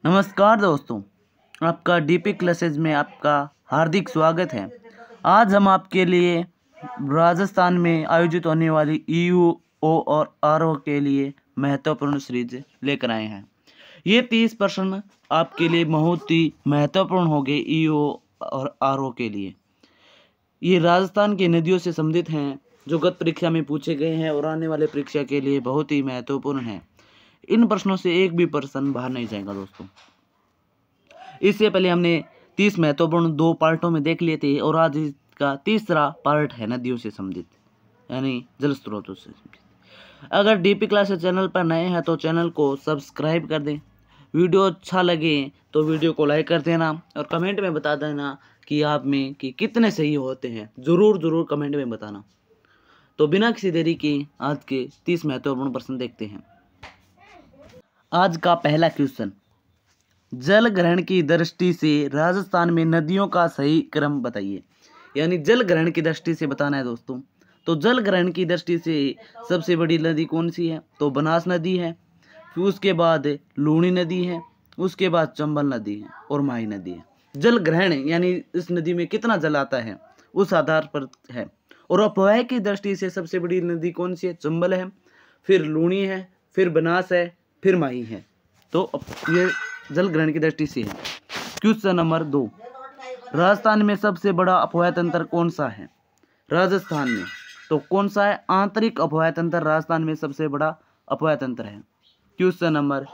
नमस्कार दोस्तों, आपका डीपी क्लासेज में आपका हार्दिक स्वागत है। आज हम आपके लिए राजस्थान में आयोजित होने वाली ईयूओ और आरओ के लिए महत्वपूर्ण सीरीज लेकर आए हैं। ये 30 प्रश्न आपके लिए बहुत ही महत्वपूर्ण होंगे ईयूओ और आरओ के लिए। ये राजस्थान की नदियों से संबंधित हैं जो गत परीक्षा में पूछे गए हैं और आने वाले परीक्षा के लिए बहुत ही महत्वपूर्ण हैं। इन प्रश्नों से एक भी प्रश्न बाहर नहीं जाएगा दोस्तों। इससे पहले हमने 30 महत्वपूर्ण 2 पार्टों में देख लिए थे और आज इसका तीसरा पार्ट है नदियों से संबंधित यानी जल स्रोतों से संबंधित। अगर डीपी क्लासेस चैनल पर नए हैं तो चैनल को सब्सक्राइब कर दें। वीडियो अच्छा लगे तो वीडियो को लाइक कर देना और कमेंट में बता देना कि आप में कि कितने सही होते हैं। ज़रूर कमेंट में बताना। तो बिना किसी देरी के आज के 30 महत्वपूर्ण प्रश्न देखते हैं। आज का पहला क्वेश्चन, जल ग्रहण की दृष्टि से राजस्थान में नदियों का सही क्रम बताइए। यानी जल ग्रहण की दृष्टि से बताना है दोस्तों। तो जल ग्रहण की दृष्टि से सबसे बड़ी नदी कौन सी है? तो बनास नदी है, फिर उसके बाद लूणी नदी है, उसके बाद चंबल नदी है और माही नदी है। जल ग्रहण यानी इस नदी में कितना जल आता है उस आधार पर है। और अपवाह की दृष्टि से सबसे बड़ी नदी कौन सी है? चंबल है, फिर लूणी है, फिर बनास है, फिर माही है। तो ये जल ग्रहण की दृष्टि से है। क्वेश्चन नंबर 2, राजस्थान में सबसे बड़ा अपवाह तंत्र कौन सा है? राजस्थान में तो कौन सा है? आंतरिक अपवाह तंत्र राजस्थान में सबसे बड़ा अपवाह तंत्र है। क्वेश्चन नंबर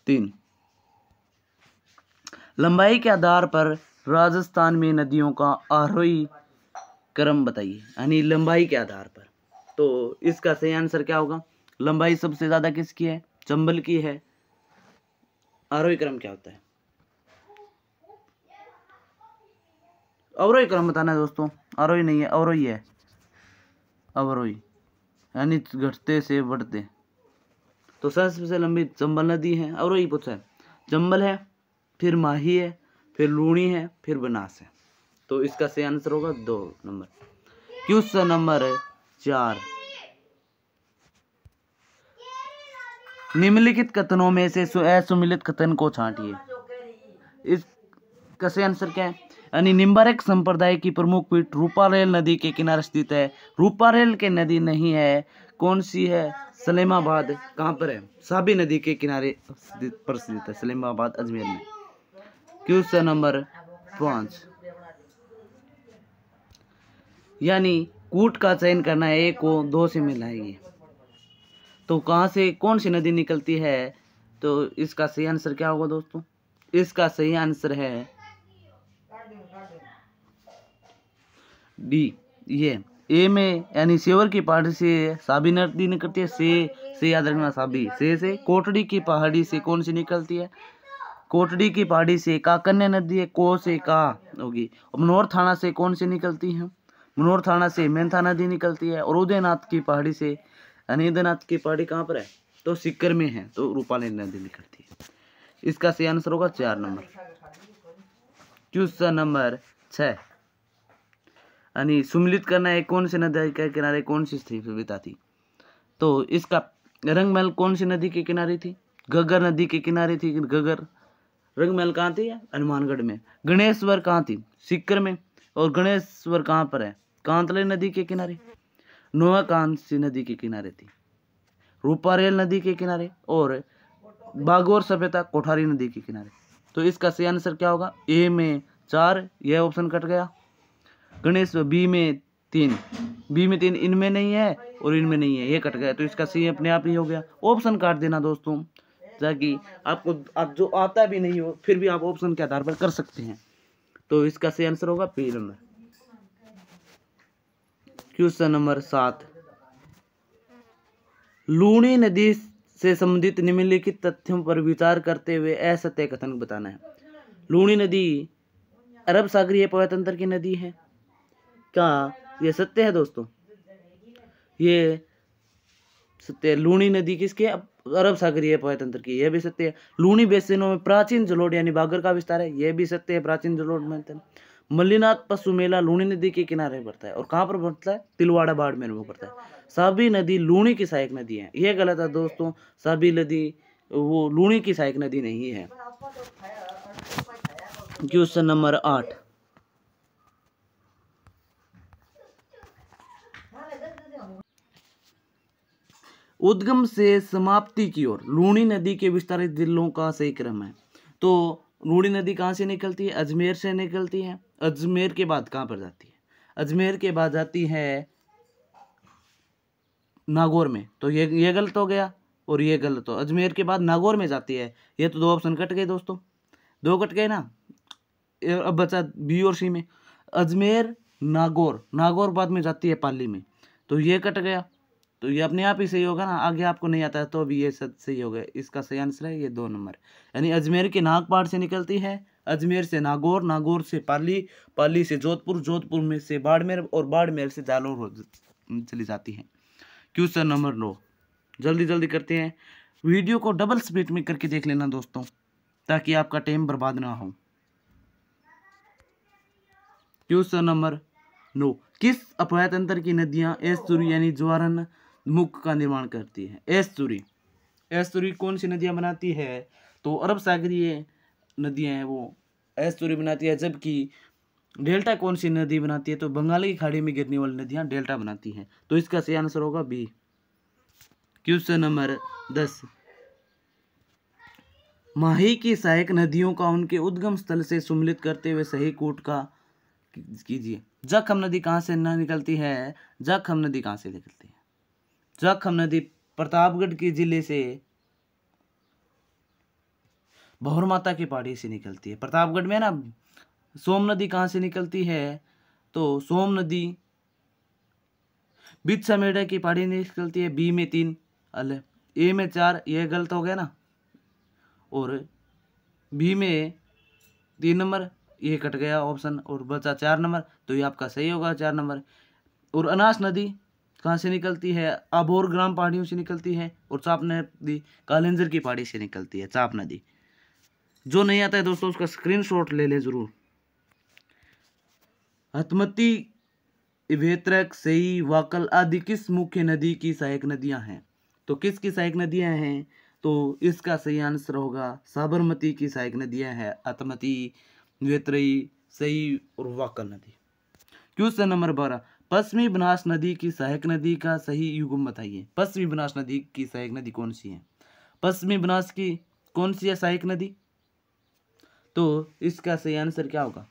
3, लंबाई के आधार पर राजस्थान में नदियों का आरोही क्रम बताइए। यानी लंबाई के आधार पर। तो इसका सही आंसर क्या होगा? लंबाई सबसे ज्यादा किसकी है? चंबल की है। आरोही क्रम क्या होता है? अवरोही क्रम बताना है दोस्तों। आरोही नहीं है, अवरोही है। अवरोही यानी घटते से बढ़ते। तो सबसे लंबी चंबल नदी है। अवरोही पूछा है। चंबल है, फिर माही है, फिर लूणी है, फिर बनास है। तो इसका सही आंसर होगा 2 नंबर। क्वेश्चन नंबर 4, निम्नलिखित कथनों में से असुमिलित कथन को छांटिए। इसका सही आंसर क्या है? यानी निम्बारक संप्रदाय की प्रमुख पीठ रूपारेल नदी के किनारे स्थित है। रूपारेल के नदी नहीं है, कौन सी है? सलेमाबाद। कहाँ पर है? साबी नदी के किनारे पर स्थित है, सलेमाबाद अजमेर में। क्वेश्चन नंबर 5, यानी कूट का चयन करना है, 1 को 2 से मिलाएंगे। तो कहाँ से कौन सी नदी निकलती है? तो इसका सही आंसर क्या होगा दोस्तों? इसका सही आंसर है डी। ये ए में यानी सेवर की पहाड़ी से साबी नदी निकलती है। से याद रखना, साबी से कोटड़ी की पहाड़ी से कौन सी निकलती है? कोटड़ी की पहाड़ी से काकन्या नदी है। को से का होगी। मनोहर थाना से कौन सी निकलती है? मनोहर थाना से मेंथा नदी निकलती है। और उदयनाथ की पहाड़ी से, यानी उदयनाथ की पहाड़ी कहाँ पर है? तो सीकर में है। तो रूपारेल नदी निकलती है। इसका सही आंसर होगा 4 नंबर। क्वेश्चन नंबर 6, यानी सुमिलित करना है, कौन सी नदी के किनारे कौन सी सभ्यता थी? तो इसका रंगमहल कौन सी नदी के किनारे थी? घग्गर नदी के किनारे थी। घग्गर रंगमहल कहाँ थी? हनुमानगढ़ में। गणेश्वर कहाँ थी? सीकर में। और गणेश्वर कहाँ पर है? कांतले नदी के किनारे। नोआकांसी नदी के किनारे थी। रूपारेल नदी के किनारे। और बागोर सभ्यता कोठारी नदी के किनारे। तो इसका सही आंसर क्या होगा? ए में 4, यह ऑप्शन कट गया। गणेश बी में 3, इनमें नहीं है और इनमें नहीं है, ये कट गया। तो इसका सही अपने आप ही हो गया। ऑप्शन काट देना दोस्तों, ताकि आपको आप जो आता भी नहीं हो फिर भी आप ऑप्शन के आधार पर कर सकते हैं। तो इसका सही आंसर होगा B number. Question number 7, Luni नदी से संबंधित निम्नलिखित तथ्यों पर विचार करते हुए असत्य कथन बताना है। लूणी नदी अरब सागरीय अपवाह तंत्र की नदी है। क्या ये सत्य है दोस्तों? ये सत्य है। लूणी नदी किसकी है? अरब सागरीय अपवाह तंत्र की। यह भी सत्य है। लूणी बेसिनों में प्राचीन जलोढ़ यानी बागर का विस्तार है। यह भी सत्य है, प्राचीन जलोढ़ में। मल्लीनाथ पशु मेला लूणी नदी के किनारे पड़ता है। और कहाँ पर पड़ता है? तिलवाड़ा बाड़मेर में पड़ता है। साबी नदी लूणी की सहायक नदी है। यह गलत है दोस्तों, साबी नदी वो लूणी की सहायक नदी नहीं है। क्वेश्चन नंबर 8, उद्गम से समाप्ति की ओर लूणी नदी के विस्तारित जिलों का सही क्रम है। तो लूणी नदी कहाँ से निकलती है? अजमेर से निकलती है। अजमेर के बाद कहाँ पर जाती है? अजमेर के बाद जाती है नागौर में। तो ये गलत हो गया और ये गलत हो। अजमेर के बाद नागौर में जाती है। ये तो 2 ऑप्शन कट गए दोस्तों, 2 कट गए ना। अब बचा बी और सी में। अजमेर नागौर, नागौर बाद में जाती है पाली में, तो ये कट गया। तो ये अपने आप ही सही होगा ना, आगे आपको नहीं आता है तो भी ये सही हो गया। इसका सही आंसर है ये 2 नंबर, यानी अजमेर के नागपाड़ से निकलती है, अजमेर से नागौर, नागौर से पाली, पाली से जोधपुर, जोधपुर में से बाड़मेर और बाड़मेर से जालौर चली जाती है। क्वेश्चन नंबर 9, जल्दी जल्दी करते हैं। वीडियो को डबल स्पीड में करके देख लेना दोस्तों, ताकि आपका टाइम बर्बाद ना हो। क्वेश्चन नंबर 9, किस अपाय तंत्र की नदियां एस्चुरी यानी ज्वारन मुख का निर्माण करती है? एस्चुरी, एस्चुरी कौन सी नदियां बनाती है? तो अरब सागरीय नदियां हैं वो एस्चुरी बनाती है। जबकि डेल्टा कौन सी नदी बनाती है? तो बंगाली की खाड़ी में गिरने वाली नदियां डेल्टा बनाती हैं। तो इसका सही आंसर होगा बी। क्वेश्चन नंबर 10, माही की सहायक नदियों का उनके उद्गम स्थल से सम्मिलित करते हुए सही कूट का कीजिए। जखम नदी कहाँ से निकलती है? जखम नदी कहाँ से निकलती है? जखम नदी प्रतापगढ़ के जिले से भौर माता की पहाड़ी से निकलती है। प्रतापगढ़ में ना। सोम नदी कहाँ से निकलती है? तो सोम नदी बिरसा मेढ़ा की पहाड़ी निकलती है। बी में 3, ए में 4, ये गलत हो गया ना, और बी में 3 नंबर, ये कट गया ऑप्शन और बचा 4 नंबर, तो ये आपका सही होगा 4 नंबर। और अनास नदी कहाँ से निकलती है? अबोर ग्राम पहाड़ियों से निकलती है। और चाप नदी कालिंजर की पहाड़ी से निकलती है, चाप नदी। जो नहीं आता है दोस्तों उसका स्क्रीनशॉट ले ले जरूर। हतमती, वेत्रक, सई, वाकल आदि किस मुख्य नदी की सहायक नदियां हैं? तो किसकी सहायक नदियां हैं? तो इसका सही आंसर होगा साबरमती की सहायक नदियां हैं, हतमती, वेत्रई, सई और वाकल नदी। क्वेश्चन नंबर 12, पश्चिमी बनास नदी की सहायक नदी का सही युग्म बताइए। पश्चिमी बनास नदी की सहायक नदी कौन सी है? पश्चिमी बनास की कौन सी है सहायक नदी? तो इसका सही आंसर क्या होगा?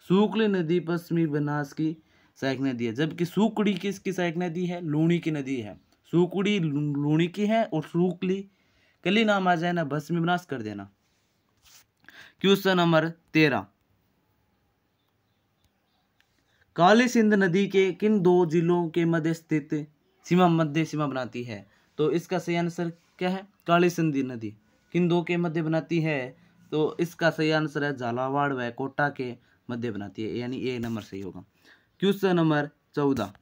सूकली नदी पश्चिमी बनास की सहायक नदी है। जबकि सूकड़ी किसकी सहायक नदी है? लूणी की नदी है। सूकड़ी लूणी की है और सूकली कली नाम आ जाए ना, पश्चिमी बनास कर देना। क्वेश्चन नंबर 13, काली सिंध नदी के किन 2 जिलों के मध्य स्थित मध्य सीमा बनाती है? तो इसका सही आंसर क्या है? काली सिंध नदी किन 2 के मध्य बनाती है? तो इसका सही आंसर है झालावाड़ व कोटा के मध्य बनाती है, यानी ए नंबर सही होगा। क्वेश्चन नंबर 14,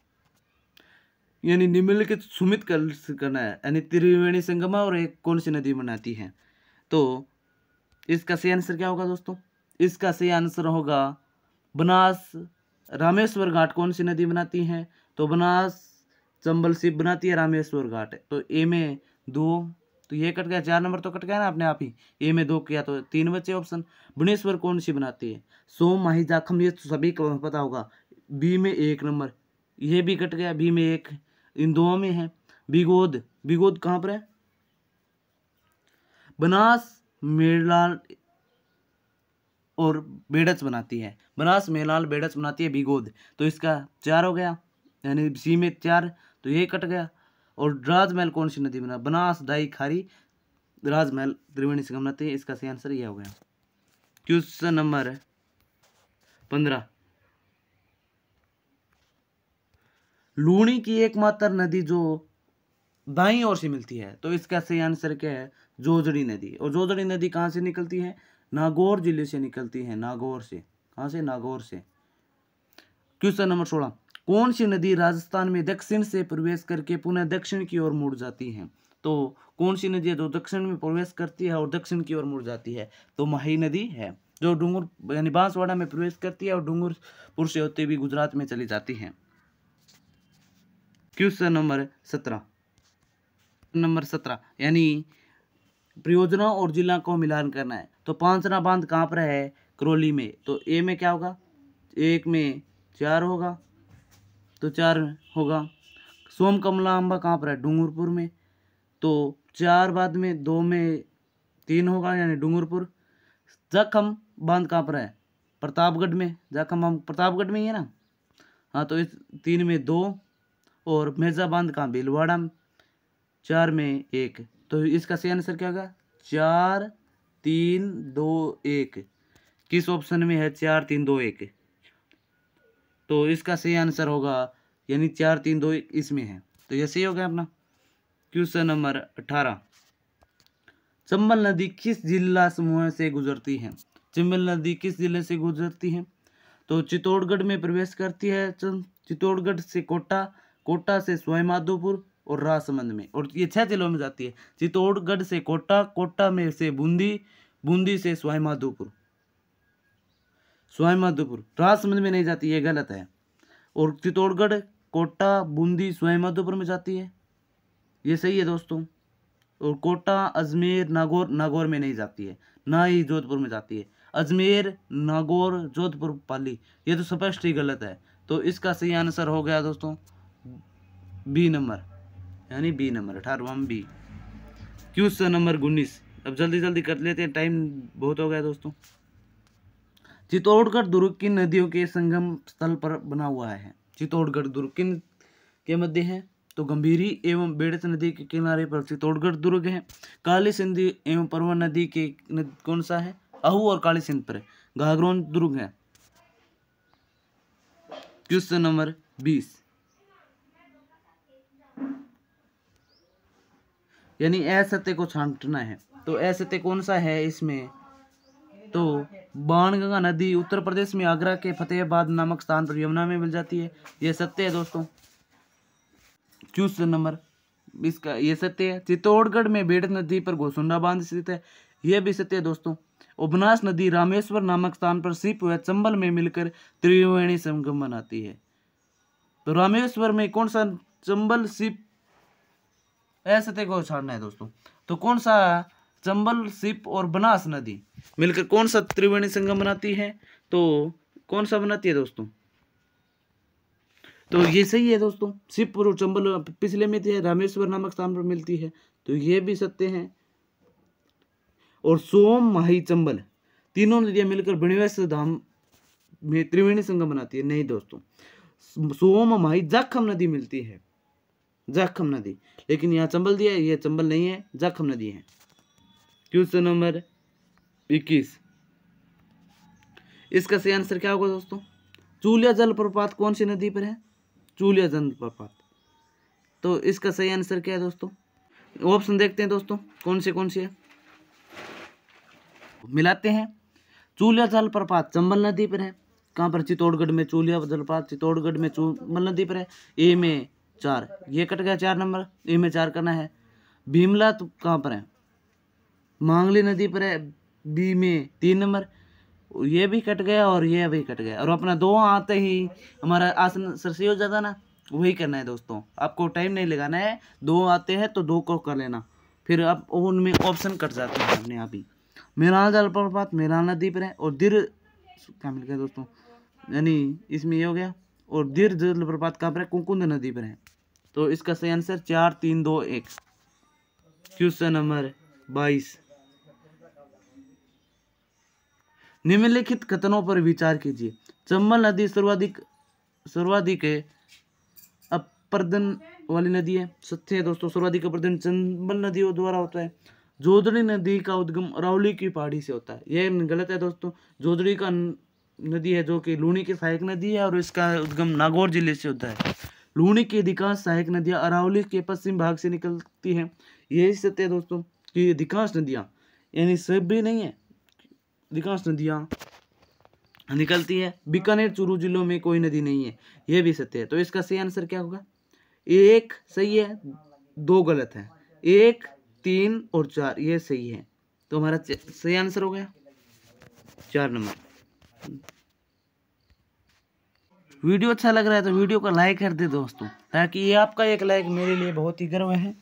यानी निम्नलिखित सुमित करना है, यानी त्रिवेणी संगमा और एक कौन सी नदी बनाती है? तो इसका सही आंसर क्या होगा दोस्तों? इसका सही आंसर होगा बनास रामेश्वर घाट कौन सी नदी बनाती है? तो बनास चंबल सिप बनाती है, रामेश्वर घाट। तो ए में 2, तो ये कट गया, 4 नंबर तो कट गया ना अपने आप ही। ए में 2 किया तो 3 बचे ऑप्शन। भुवनेश्वर कौन सी बनाती है? सोम, माही, जाखम, ये तो सभी को पता होगा। बी में 1 नंबर, ये भी कट गया, बी में 1, इन 2 में है। बिगोद, बिगोद कहाँ पर है? बनास मेलाल और बेड़च बनाती है, बनास मेलाल बेड़च बनाती है बिगोद। तो इसका 4 हो गया, यानी सी में 4, तो ये कट गया। और राजमहल कौन सी नदी बना? बनास, दाई, खारी, राजमहल त्रिवेणी संगम बनाती है। इसका सही आंसर यह हो गया। क्वेश्चन नंबर 15, लूणी की एकमात्र नदी जो दाईं ओर से मिलती है, तो इसका सही आंसर क्या है? जोजड़ी नदी। और जोजड़ी नदी कहाँ से निकलती है? नागौर जिले से निकलती है, नागौर से। कहाँ से? नागौर से। क्वेश्चन नंबर 16, कौन सी नदी राजस्थान में दक्षिण से प्रवेश करके पुनः दक्षिण की ओर मुड़ जाती है? तो कौन सी नदी है जो दक्षिण में प्रवेश करती है और दक्षिण की ओर मुड़ जाती है? तो माही नदी है, जो डूंगर यानी बांसवाड़ा में प्रवेश करती है और डूंगरपुर से होते हुए गुजरात में चली जाती है। क्वेश्चन नंबर 17 यानी परियोजना और जिला को मिलान करना है। तो पांचना बांध कहाँ पर है? करौली में। तो ए में क्या होगा? 1 में 4 होगा, तो 4 होगा। सोम कमला अम्बा कहाँ पर है? डूंगरपुर में। तो 4 बाद में 2 में 3 होगा, यानी डूंगरपुर। जखम बांध कहाँ पर है? प्रतापगढ़ में। जखम हम प्रतापगढ़ में ही है ना। हाँ, तो इस 3 में 2 और मेजा बांध कहाँ? भीलवाड़ा में। 4 में 1। तो इसका सही आंसर क्या होगा? 4 3 2 1। किस ऑप्शन में है 4 3 2 1? तो इसका सही आंसर होगा यानी 4 3 2 1 इसमें है। तो ये सही हो गया अपना। क्वेश्चन नंबर 18, चंबल नदी किस जिला समूह से गुजरती है? चंबल नदी किस जिले से गुजरती है? तो चित्तौड़गढ़ में प्रवेश करती है। चित्तौड़गढ़ से कोटा, कोटा से सवाईमाधोपुर और राजसमंद में। और ये 6 जिलों में जाती है। चित्तौड़गढ़ से कोटा, कोटा में से बूंदी, बूंदी से सवाईमाधोपुर, सवाईमाधोपुर। राजसमंद में नहीं जाती, ये गलत है। और चित्तौड़गढ़, कोटा, बूंदी, सवाईमाधोपुर में जाती है, ये सही है दोस्तों। और कोटा, अजमेर, नागौर, नागौर में नहीं जाती है, ना ही जोधपुर में जाती है। अजमेर, नागौर, जोधपुर, पाली, ये तो स्पष्ट ही गलत है। तो इसका सही आंसर हो गया दोस्तों बी नंबर, यानी बी नंबर 18वां बी। क्वेश्चन नंबर 19, अब जल्दी जल्दी कर लेते हैं, टाइम बहुत हो गया दोस्तों। चित्तौड़गढ़ दुर्ग किन नदियों के संगम स्थल पर बना हुआ है? चित्तौड़गढ़ दुर्ग किन के मध्य है? तो गंभीरी एवं बेड़त नदी के किनारे पर चित्तौड़गढ़ दुर्ग है। काली सिंधी एवं परवन नदी के कौन सा है? आहू और काली सिंध पर घाघरोन दुर्ग है। क्वेश्चन नंबर 20, यानी असत्य को छांटना है। तो असत्य कौन सा है इसमें? तो बाणगंगा नदी उत्तर प्रदेश में आगरा के फतेहाबाद नामक स्थान पर यमुना में मिल जाती है, यह सत्य है दोस्तों। क्वेश्चन नंबर इसका ये सत्य है। चित्तौड़गढ़ में बेड़त नदी पर गोसुंडा बांध स्थित है, यह भी सत्य है दोस्तों। उपनास नदी रामेश्वर नामक स्थान पर सीप व चंबल में मिलकर त्रिवेणी संगम बनाती है। तो रामेश्वर में कौन सा? चंबल, सीप, असत्य को छाड़ना है दोस्तों। तो कौन सा? चंबल, सीप और बनास नदी मिलकर कौन सा त्रिवेणी संगम बनाती है? तो कौन सा बनाती है दोस्तों? तो ये सही है दोस्तों। सीप और चंबल पिछले में थे, रामेश्वर नामक स्थान पर मिलती है, तो ये भी सत्य है। और सोम, माही, चंबल तीनों नदियां मिलकर बणिवेश्वर धाम में त्रिवेणी संगम बनाती है, नहीं दोस्तों। सोम, माही, जाखम नदी मिलती है, जाखम नदी, लेकिन यहाँ चंबल दिया है, ये चंबल नहीं है, जाखम नदी है। क्वेश्चन नंबर 21, इसका सही आंसर क्या होगा दोस्तों? चूलिया जलप्रपात कौन सी नदी पर है? चूलिया जलप्रपात। तो इसका सही आंसर क्या है दोस्तों? ऑप्शन देखते हैं दोस्तों कौन से है, मिलाते हैं। चूलिया जलप्रपात चंबल नदी पर है। कहाँ पर? चित्तौड़गढ़ में चूलिया जलप्रपात चित्तौड़गढ़ में चंबल नदी पर है। ए में 4, ये कट गया 4 नंबर, ए में 4 करना है। भीमला तो कहाँ पर है? मांगली नदी पर है, बी में 3 नंबर, ये भी कट गया और ये भी कट गया। और अपना 2 आते ही हमारा आसन सरसी हो जाता ना, वही करना है दोस्तों। आपको टाइम नहीं लगाना है, 2 आते हैं तो 2 को कर लेना, फिर आप उनमें ऑप्शन कट जाते हैं अपने आप ही। मेराल जलप्रपात मेराल नदी पर है। और दिर क्या मिल गया दोस्तों, यानी इसमें ये हो गया। और दिर जलप्रपात कहाँ पर है? कुंकुंद नदी पर है। तो इसका सही आंसर 4 3 2 1। क्वेश्चन नंबर 22, निम्नलिखित कथनों पर विचार कीजिए। चंबल नदी सर्वाधिक अपरदन वाली नदी है, सत्य है दोस्तों। सर्वाधिक अपरदन चंबल नदी द्वारा होता है। जोजड़ी नदी का उद्गम अरावली की पहाड़ी से होता है, यह गलत है दोस्तों। जोजड़ी का नदी है जो कि लूनी की सहायक नदी है, और इसका उद्गम नागौर जिले से होता है। लूनी की अधिकांश सहायक नदियां अरावली के पश्चिम भाग से निकलती हैं, यही सत्य है दोस्तों कि अधिकांश नदियां, यानी सब भी नहीं है, अधिकांश नदियां निकलती है। बीकानेर, चूरू जिलों में कोई नदी नहीं है, यह भी सत्य है। तो इसका सही आंसर क्या होगा? 1 सही है, 2 गलत है, 1 3 और 4 ये सही है। तो हमारा सही आंसर हो गया 4 नंबर। वीडियो अच्छा लग रहा है तो वीडियो को लाइक कर दे दोस्तों, ताकि ये आपका एक लाइक मेरे लिए बहुत ही गर्व है।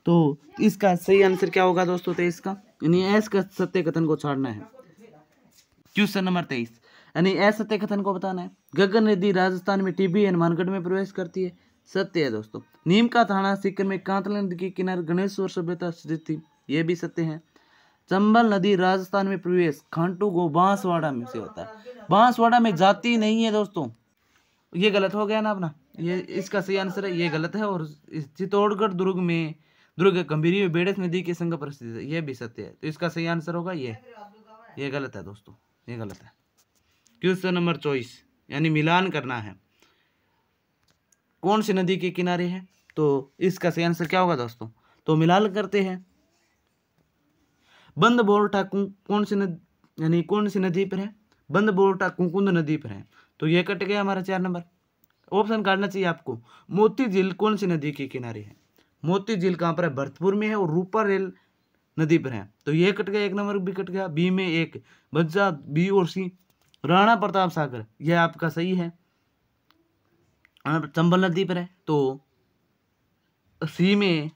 तो इसका सही आंसर क्या होगा दोस्तों? 23 का, यानी एस का सत्य कथन को छाड़ना है। क्वेश्चन नंबर 23, यानी असत्य कथन को बताना है। गगन नदी राजस्थान में टीबी हनुमानगढ़ में प्रवेश करती है, सत्य है दोस्तों। नीम का थाना सीकर में कांतला नदी के किनारे गणेश्वर सभ्यता स्थित थी, यह भी सत्य है। चंबल नदी राजस्थान में प्रवेश खांटू गो बांसवाड़ा में से होता है, बांसवाड़ा में जाती नहीं है दोस्तों, ये गलत हो गया ना अपना, ये इसका सही आंसर है, ये गलत है। और चित्तौड़गढ़ दुर्ग गंभीरी में बेड़स नदी के संग पर स्थित है, ये भी सत्य है। तो इसका सही आंसर होगा ये गलत है दोस्तों, ये गलत है। क्वेश्चन नंबर 24, यानी मिलान करना है। कौन सी नदी के किनारे है? तो इसका सही आंसर क्या होगा दोस्तों? तो मिलान करते हैं। बंद बोरठा कौन सी नदी, यानी कौन सी नदी पर है? बंद बोरठा कुंकुंद नदी पर है, तो ये कट गया हमारा 4 नंबर। ऑप्शन काटना चाहिए आपको। मोती झील कौन सी नदी के किनारे है? मोती झील कहाँ पर है? भरतपुर में है और रूपा रेल नदी पर है, तो ये कट गया, 1 नंबर भी कट गया। बी में 1 बच्चा, बी और सी। राणा प्रताप सागर, यह आपका सही है, चंबल नदी पर है, तो सी में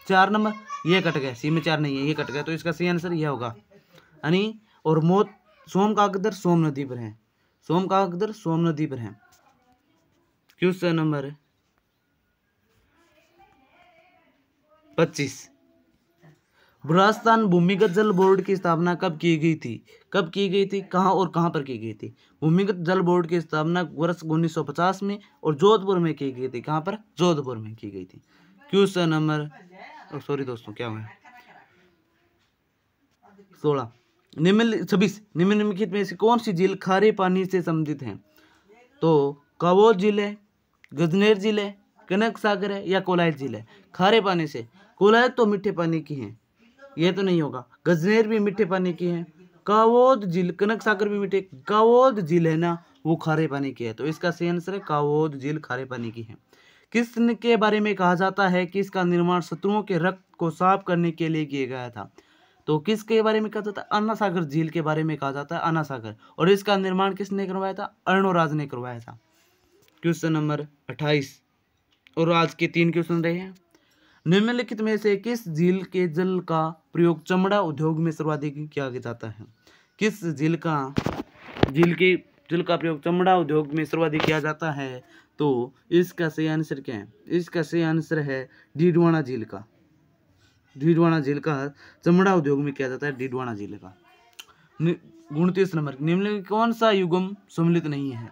4 नंबर, ये कट गया, सी में 4 नहीं है, ये कट गया, तो इसका सही आंसर यह होगा, यानी। और सोम कागदर सोम नदी पर है, सोम कागदर सोम नदी पर है। क्वेश्चन नंबर 25, राजस्थान भूमिगत जल बोर्ड की स्थापना कब की गई थी? कब की गई थी, कहाँ और कहाँ पर की गई थी? भूमिगत जल बोर्ड की स्थापना वर्ष 1950 में और जोधपुर में की गई थी। कहाँ पर? जोधपुर में की गई थी। क्वेश्चन नंबर सॉरी दोस्तों, क्या हुआ? 16, 26 निम्नलिखित में से कौन सी झील खारे पानी से संबंधित है? तो कावोद झील है, गजनेर झील है, कनक सागर है या कोलायत झील है? खारे पानी से, कोलायत तो मीठे पानी की है, ये तो नहीं होगा। गजनेर भी मीठे पानी की है, कावोद झील, कनक सागर भी मीठे, कावोद झील है ना, वो खारे पानी की है, तो इसका सही आंसर है कावोद झील खारे पानी की है। किस के बारे में कहा जाता है कि इसका निर्माण शत्रुओं के रक्त को साफ करने के लिए किया गया था? तो किसके बारे में कहा जाता है? अन्ना सागर झील के बारे में कहा जाता है, अन्ना सागर। और इसका निर्माण किसने करवाया था? अर्णोराज ने करवाया था। क्वेश्चन नंबर 28, और आज के 3 क्वेश्चन रहे हैं। निम्नलिखित में से किस झील के जल का प्रयोग चमड़ा उद्योग में सर्वाधिक किया जाता है? किस झील के जल का प्रयोग चमड़ा उद्योग में सर्वाधिक किया जाता है? तो इसका सही आंसर क्या है? इसका सही आंसर है डीडवाना झील का। डीडवाना झील का चमड़ा उद्योग में किया जाता है, डीडवाना झील का। 29 नंबर, निम्नलिखित कौन सा युग्म सम्मिलित नहीं है?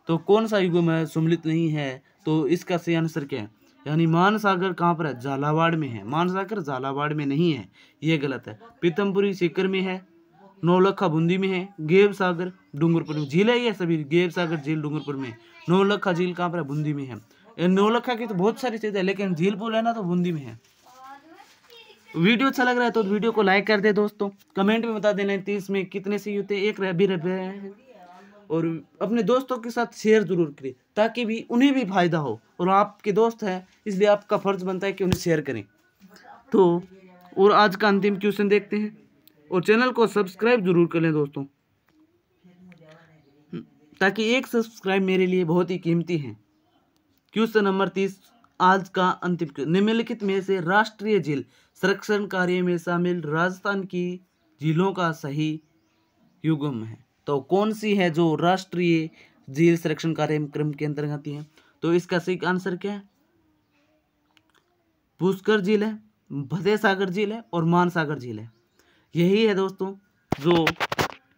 तो कौन सा युग्म है सम्मिलित नहीं है? तो इसका सही आंसर क्या है? यानी मानसागर कहाँ पर है? झालावाड़ में है। मानसागर झालावाड़ में नहीं है, ये गलत है। पीतमपुरी सीकर में है, नौलखा बूंदी में है, गेव सागर डूंगरपुर में। झील है ये सभी, गेव सागर झील डूंगरपुर में, नौलखा झील कहाँ पर है? बूंदी में है। नौलखा की तो बहुत सारी चीजें है, लेकिन झील पुल है ना, तो बूंदी में है। वीडियो अच्छा लग रहा है तो वीडियो को लाइक कर दे दोस्तों। कमेंट में बता देना 30 में कितने सही होते हैं, एक भी रह हैं। और अपने दोस्तों के साथ शेयर जरूर करें, ताकि भी उन्हें भी फायदा हो, और आपके दोस्त हैं इसलिए आपका फर्ज बनता है कि उन्हें शेयर करें। तो और आज का अंतिम क्वेश्चन देखते हैं, और चैनल को सब्सक्राइब जरूर कर लें दोस्तों, ताकि एक सब्सक्राइब मेरे लिए बहुत ही कीमती है। क्वेश्चन नंबर 30, आज का अंतिम क्वेश्चन। निम्नलिखित में से राष्ट्रीय झील संरक्षण कार्य में शामिल राजस्थान की झीलों का सही युग्म है? तो कौन सी है जो राष्ट्रीय झील संरक्षण कार्यक्रम के अंतर्गत आती है? तो इसका सही आंसर क्या है? पुष्कर झील है, फतेह सागर झील है और मानसागर झील है। यही है दोस्तों जो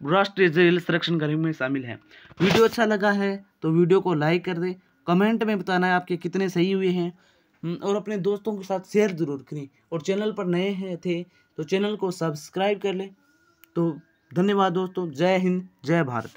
राष्ट्रीय झील संरक्षण कार्यक्रम में शामिल है। वीडियो अच्छा लगा है तो वीडियो को लाइक कर दें, कमेंट में बताना है आपके कितने सही हुए हैं, और अपने दोस्तों के साथ शेयर जरूर करें। और चैनल पर नए थे तो चैनल को सब्सक्राइब कर लें। तो धन्यवाद दोस्तों, जय हिंद, जय भारत।